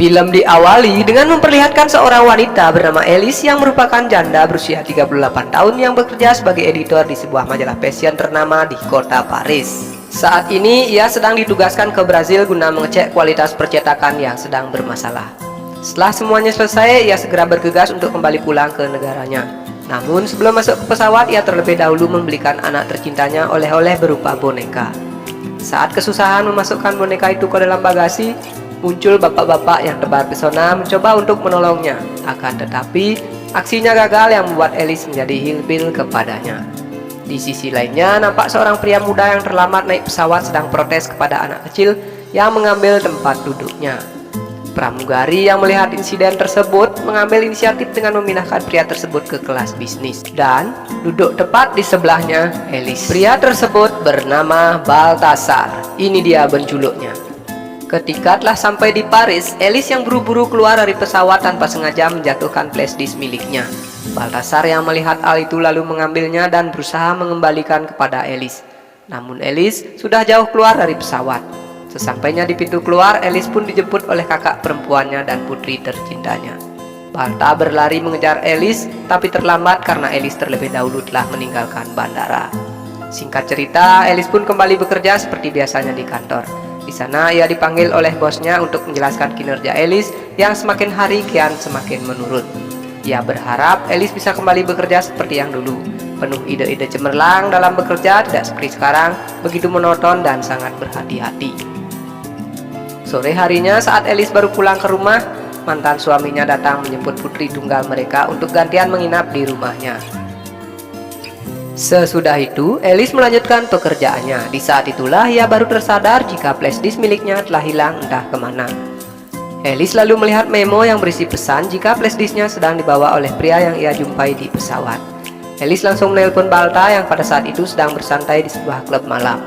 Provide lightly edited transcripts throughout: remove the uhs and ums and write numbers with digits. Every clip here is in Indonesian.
Film diawali dengan memperlihatkan seorang wanita bernama Alice yang merupakan janda berusia 38 tahun yang bekerja sebagai editor di sebuah majalah fashion ternama di kota Paris. Saat ini ia sedang ditugaskan ke Brazil guna mengecek kualitas percetakan yang sedang bermasalah. Setelah semuanya selesai, ia segera bergegas untuk kembali pulang ke negaranya. Namun sebelum masuk ke pesawat, ia terlebih dahulu membelikan anak tercintanya oleh-oleh berupa boneka. Saat kesusahan memasukkan boneka itu ke dalam bagasi, muncul bapak-bapak yang tebar pesona mencoba untuk menolongnya. Akan tetapi, aksinya gagal yang membuat Alice menjadi ilfil kepadanya. Di sisi lainnya, nampak seorang pria muda yang terlambat naik pesawat sedang protes kepada anak kecil yang mengambil tempat duduknya. Pramugari yang melihat insiden tersebut mengambil inisiatif dengan memindahkan pria tersebut ke kelas bisnis dan duduk tepat di sebelahnya Alice. Pria tersebut bernama Baltasar. Ini dia penculuknya. Ketika telah sampai di Paris, Alice yang buru-buru keluar dari pesawat tanpa sengaja menjatuhkan flash disk miliknya. Baltasar yang melihat hal itu lalu mengambilnya dan berusaha mengembalikan kepada Alice. Namun Alice sudah jauh keluar dari pesawat. Sesampainya di pintu keluar, Alice pun dijemput oleh kakak perempuannya dan putri tercintanya. Balta berlari mengejar Alice, tapi terlambat karena Alice terlebih dahulu telah meninggalkan bandara. Singkat cerita, Alice pun kembali bekerja seperti biasanya di kantor. Di sana ia dipanggil oleh bosnya untuk menjelaskan kinerja Alice yang semakin hari kian semakin menurun. Ia berharap Alice bisa kembali bekerja seperti yang dulu, penuh ide-ide cemerlang dalam bekerja, tidak seperti sekarang, begitu monoton dan sangat berhati-hati. Sore harinya saat Alice baru pulang ke rumah, mantan suaminya datang menjemput putri tunggal mereka untuk gantian menginap di rumahnya. Sesudah itu, Alice melanjutkan pekerjaannya. Di saat itulah ia baru tersadar jika flash disk miliknya telah hilang entah kemana. Alice lalu melihat memo yang berisi pesan jika flash disknya sedang dibawa oleh pria yang ia jumpai di pesawat. Alice langsung menelpon Balta yang pada saat itu sedang bersantai di sebuah klub malam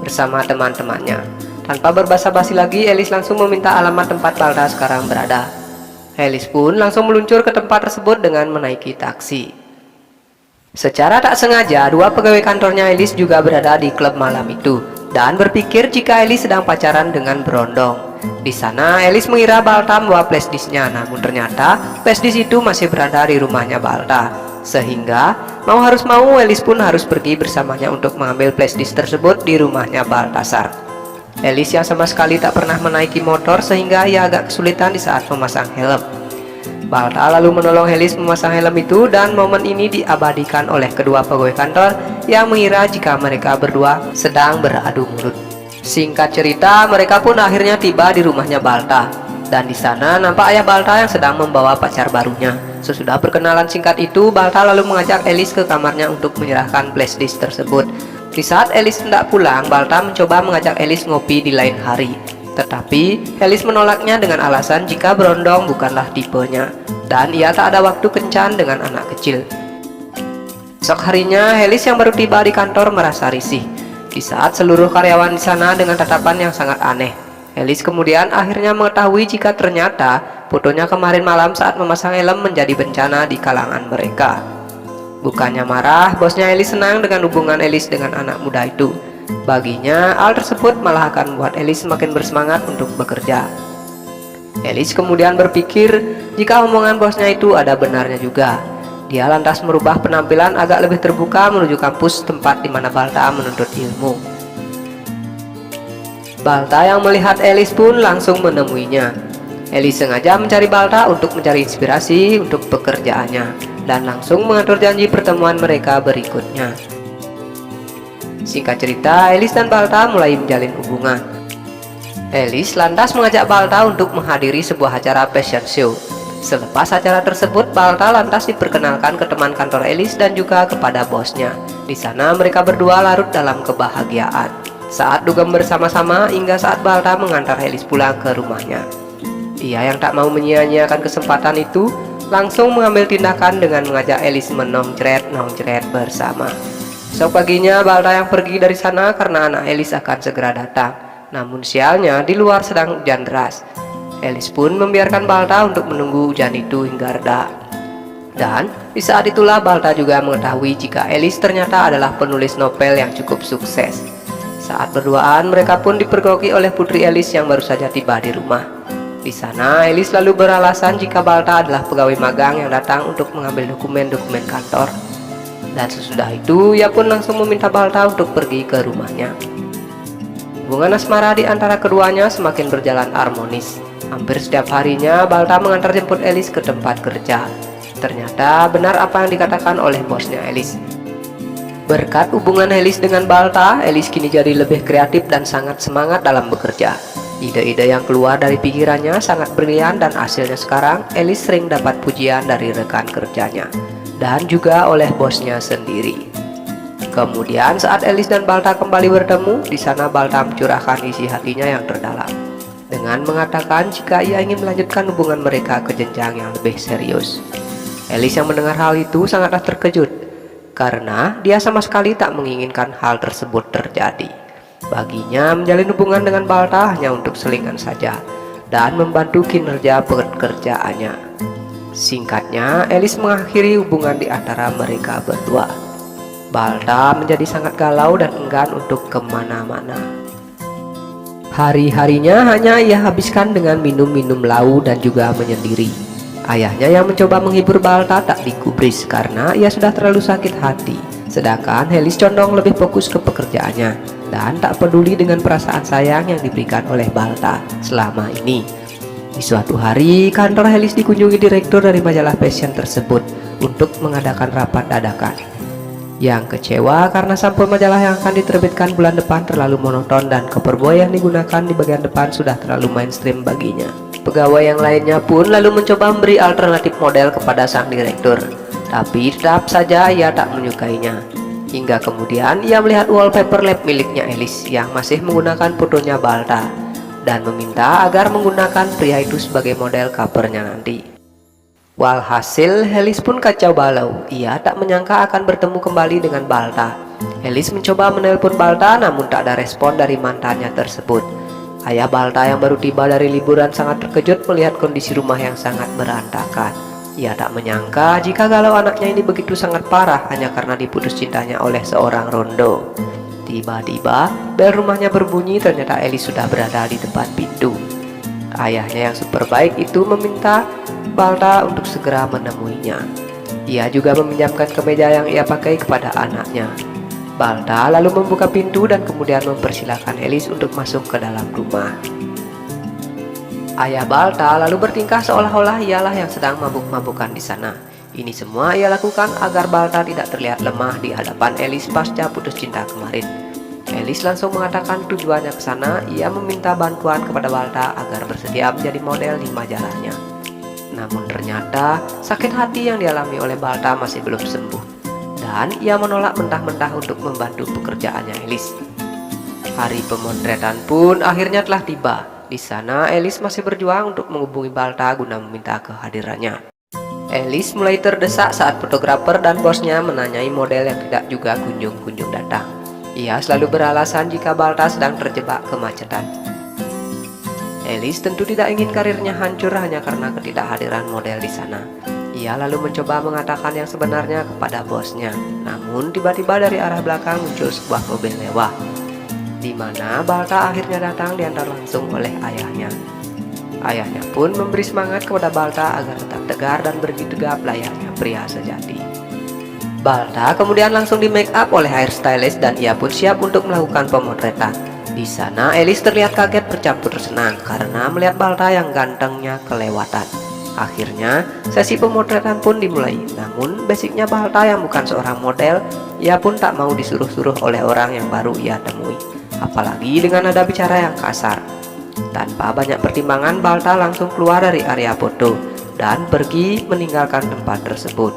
bersama teman-temannya. Tanpa berbasa-basi lagi, Alice langsung meminta alamat tempat Balta sekarang berada. Alice pun langsung meluncur ke tempat tersebut dengan menaiki taksi. Secara tak sengaja, dua pegawai kantornya Alice juga berada di klub malam itu dan berpikir jika Alice sedang pacaran dengan berondong. Di sana, Alice mengira Balta membawa flash disknya, namun ternyata flash disk itu masih berada di rumahnya Balta. Sehingga, mau harus mau, Alice pun harus pergi bersamanya untuk mengambil flash disk tersebut di rumahnya Baltasar. Alice yang sama sekali tak pernah menaiki motor sehingga ia agak kesulitan di saat memasang helm. Balta lalu menolong Alice memasang helm itu dan momen ini diabadikan oleh kedua pegawai kantor yang mengira jika mereka berdua sedang beradu mulut. Singkat cerita, mereka pun akhirnya tiba di rumahnya Balta dan di sana nampak ayah Balta yang sedang membawa pacar barunya. Sesudah perkenalan singkat itu, Balta lalu mengajak Alice ke kamarnya untuk menyerahkan flash disk tersebut. Di saat Alice hendak pulang, Balta mencoba mengajak Alice ngopi di lain hari. Tetapi, Alice menolaknya dengan alasan jika berondong bukanlah tipenya, dan ia tak ada waktu kencan dengan anak kecil. Esok harinya, Alice yang baru tiba di kantor merasa risih. Di saat seluruh karyawan di sana dengan tatapan yang sangat aneh, Alice kemudian akhirnya mengetahui jika ternyata fotonya kemarin malam saat memasang helm menjadi bencana di kalangan mereka. Bukannya marah, bosnya Alice senang dengan hubungan Alice dengan anak muda itu. Baginya, hal tersebut malah akan membuat Alice semakin bersemangat untuk bekerja. Alice kemudian berpikir jika omongan bosnya itu ada benarnya juga. Dia lantas merubah penampilan agak lebih terbuka menuju kampus tempat di mana Balta menuntut ilmu. Balta yang melihat Alice pun langsung menemuinya. Alice sengaja mencari Balta untuk mencari inspirasi untuk pekerjaannya dan langsung mengatur janji pertemuan mereka berikutnya. Singkat cerita, Alice dan Balta mulai menjalin hubungan. Alice lantas mengajak Balta untuk menghadiri sebuah acara fashion show. Selepas acara tersebut, Balta lantas diperkenalkan ke teman kantor Alice dan juga kepada bosnya. Di sana mereka berdua larut dalam kebahagiaan. Saat dugem bersama-sama hingga saat Balta mengantar Alice pulang ke rumahnya. Ia yang tak mau menyia-nyiakan kesempatan itu langsung mengambil tindakan dengan mengajak Alice menongcret bersama. Esok paginya Balta yang pergi dari sana karena anak Alice akan segera datang. Namun sialnya di luar sedang hujan deras. Alice pun membiarkan Balta untuk menunggu hujan itu hingga reda. Dan di saat itulah Balta juga mengetahui jika Alice ternyata adalah penulis novel yang cukup sukses. Saat berduaan mereka pun dipergoki oleh putri Alice yang baru saja tiba di rumah. Di sana, Elis lalu beralasan jika Balta adalah pegawai magang yang datang untuk mengambil dokumen-dokumen kantor. Dan sesudah itu, ia pun langsung meminta Balta untuk pergi ke rumahnya. Hubungan asmara di antara keduanya semakin berjalan harmonis. Hampir setiap harinya, Balta mengantar jemput Elis ke tempat kerja. Ternyata benar apa yang dikatakan oleh bosnya Elis. Berkat hubungan Elis dengan Balta, Elis kini jadi lebih kreatif dan sangat semangat dalam bekerja. Ide-ide yang keluar dari pikirannya sangat brilian dan hasilnya sekarang Elis sering dapat pujian dari rekan kerjanya dan juga oleh bosnya sendiri. Kemudian saat Elis dan Balta kembali bertemu, di sana Balta mencurahkan isi hatinya yang terdalam dengan mengatakan jika ia ingin melanjutkan hubungan mereka ke jenjang yang lebih serius. Elis yang mendengar hal itu sangatlah terkejut karena dia sama sekali tak menginginkan hal tersebut terjadi. Baginya menjalin hubungan dengan Balta hanya untuk selingan saja dan membantu kinerja pekerjaannya. Singkatnya, Elis mengakhiri hubungan di antara mereka berdua. Balta menjadi sangat galau dan enggan untuk kemana-mana. Hari-harinya hanya ia habiskan dengan minum-minum lau dan juga menyendiri. Ayahnya yang mencoba menghibur Balta tak digubris karena ia sudah terlalu sakit hati. Sedangkan Elis condong lebih fokus ke pekerjaannya dan tak peduli dengan perasaan sayang yang diberikan oleh Balta selama ini. Di suatu hari, kantor Elis dikunjungi direktur dari majalah fashion tersebut untuk mengadakan rapat dadakan. Yang kecewa karena sampul majalah yang akan diterbitkan bulan depan terlalu monoton dan cover boy yang digunakan di bagian depan sudah terlalu mainstream baginya. Pegawai yang lainnya pun lalu mencoba memberi alternatif model kepada sang direktur, tapi tetap saja ia tak menyukainya. Hingga kemudian ia melihat wallpaper lab miliknya Elis yang masih menggunakan fotonya Balta dan meminta agar menggunakan pria itu sebagai model covernya nanti. Walhasil Elis pun kacau balau. Ia tak menyangka akan bertemu kembali dengan Balta. Elis mencoba menelpon Balta namun tak ada respon dari mantannya tersebut. Ayah Balta yang baru tiba dari liburan sangat terkejut melihat kondisi rumah yang sangat berantakan. Ia tak menyangka jika galau anaknya ini begitu sangat parah hanya karena diputus cintanya oleh seorang rondo. Tiba-tiba bel rumahnya berbunyi, ternyata Elis sudah berada di depan pintu. Ayahnya yang super baik itu meminta Balta untuk segera menemuinya. Ia juga meminjamkan kemeja yang ia pakai kepada anaknya. Balta lalu membuka pintu dan kemudian mempersilahkan Elis untuk masuk ke dalam rumah. Ayah Balta lalu bertingkah seolah-olah ialah yang sedang mabuk-mabukan di sana. Ini semua ia lakukan agar Balta tidak terlihat lemah di hadapan Elis pasca putus cinta kemarin. Elis langsung mengatakan tujuannya ke sana. Ia meminta bantuan kepada Balta agar bersedia menjadi model di majalahnya. Namun ternyata sakit hati yang dialami oleh Balta masih belum sembuh dan ia menolak mentah-mentah untuk membantu pekerjaannya Elis. Hari pemotretan pun akhirnya telah tiba. Di sana Elis masih berjuang untuk menghubungi Balta guna meminta kehadirannya. Elis mulai terdesak saat fotografer dan bosnya menanyai model yang tidak juga kunjung-kunjung datang. Ia selalu beralasan jika Balta sedang terjebak kemacetan. Elis tentu tidak ingin karirnya hancur hanya karena ketidakhadiran model di sana. Ia lalu mencoba mengatakan yang sebenarnya kepada bosnya. Namun tiba-tiba dari arah belakang muncul sebuah mobil mewah, di mana Balta akhirnya datang diantar langsung oleh ayahnya. Ayahnya pun memberi semangat kepada Balta agar tetap tegar dan begitu tegap layaknya pria sejati. Balta kemudian langsung di make up oleh hairstylist dan ia pun siap untuk melakukan pemotretan. Di sana Elis terlihat kaget bercampur senang karena melihat Balta yang gantengnya kelewatan. Akhirnya sesi pemotretan pun dimulai. Namun basicnya Balta yang bukan seorang model, ia pun tak mau disuruh-suruh oleh orang yang baru ia temui, apalagi dengan nada bicara yang kasar. Tanpa banyak pertimbangan, Balta langsung keluar dari area foto dan pergi meninggalkan tempat tersebut.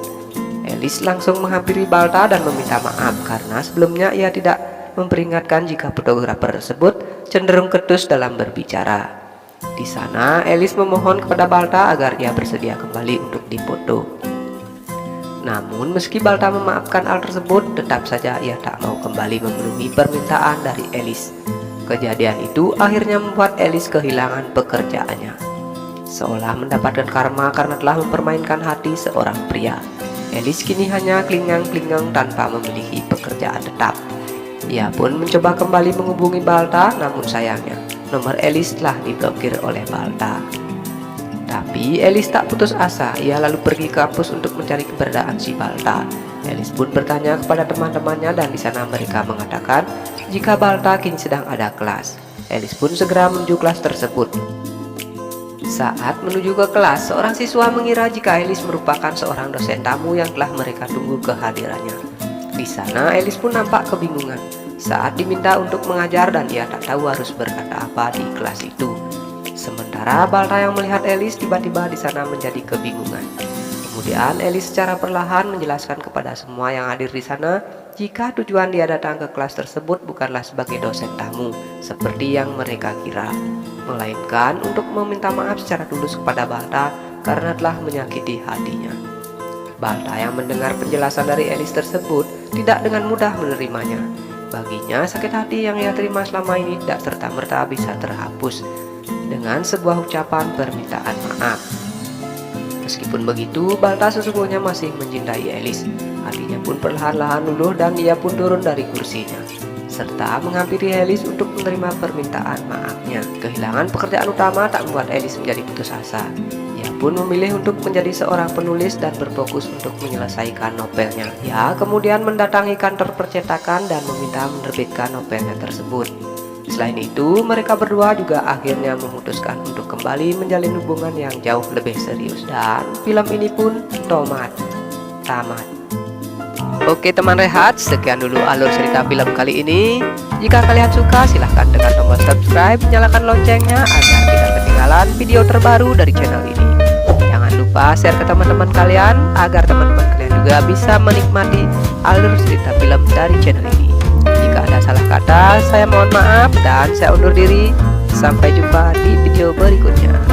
Elis langsung menghampiri Balta dan meminta maaf karena sebelumnya ia tidak memperingatkan jika fotografer tersebut cenderung ketus dalam berbicara. Di sana Elis memohon kepada Balta agar ia bersedia kembali untuk difoto. Namun meski Balta memaafkan hal tersebut, tetap saja ia tak mau kembali memenuhi permintaan dari Elis. Kejadian itu akhirnya membuat Elis kehilangan pekerjaannya, seolah mendapatkan karma karena telah mempermainkan hati seorang pria. Elis kini hanya klingang-klingang tanpa memiliki pekerjaan tetap. Ia pun mencoba kembali menghubungi Balta, namun sayangnya nomor Elis telah diblokir oleh Balta. Tapi Alice tak putus asa. Ia lalu pergi ke kampus untuk mencari keberadaan si Balta. Alice pun bertanya kepada teman-temannya dan di sana mereka mengatakan jika Balta kini sedang ada kelas. Alice pun segera menuju kelas tersebut. Saat menuju ke kelas, seorang siswa mengira jika Alice merupakan seorang dosen tamu yang telah mereka tunggu kehadirannya. Di sana Alice pun nampak kebingungan saat diminta untuk mengajar dan ia tak tahu harus berkata apa di kelas itu. Sementara Balta yang melihat Alice tiba-tiba di sana menjadi kebingungan. Kemudian Alice secara perlahan menjelaskan kepada semua yang hadir di sana jika tujuan dia datang ke kelas tersebut bukanlah sebagai dosen tamu seperti yang mereka kira, melainkan untuk meminta maaf secara tulus kepada Balta karena telah menyakiti hatinya. Balta yang mendengar penjelasan dari Alice tersebut tidak dengan mudah menerimanya. Baginya sakit hati yang ia terima selama ini tidak serta-merta bisa terhapus dengan sebuah ucapan permintaan maaf. Meskipun begitu, Balta sesungguhnya masih mencintai Alice. Hatinya pun perlahan-lahan luluh dan ia pun turun dari kursinya serta menghampiri Alice untuk menerima permintaan maafnya. Kehilangan pekerjaan utama tak membuat Alice menjadi putus asa. Ia pun memilih untuk menjadi seorang penulis dan berfokus untuk menyelesaikan novelnya. Ia kemudian mendatangi kantor percetakan dan meminta menerbitkan novelnya tersebut. Selain itu, mereka berdua juga akhirnya memutuskan untuk kembali menjalin hubungan yang jauh lebih serius. Dan film ini pun tamat. Oke teman rehat, sekian dulu alur cerita film kali ini. Jika kalian suka, silahkan tekan tombol subscribe, nyalakan loncengnya agar tidak ketinggalan video terbaru dari channel ini. Jangan lupa share ke teman-teman kalian agar teman-teman kalian juga bisa menikmati alur cerita film dari channel ini. Jika ada salah kata, saya mohon maaf dan saya undur diri. Sampai jumpa di video berikutnya.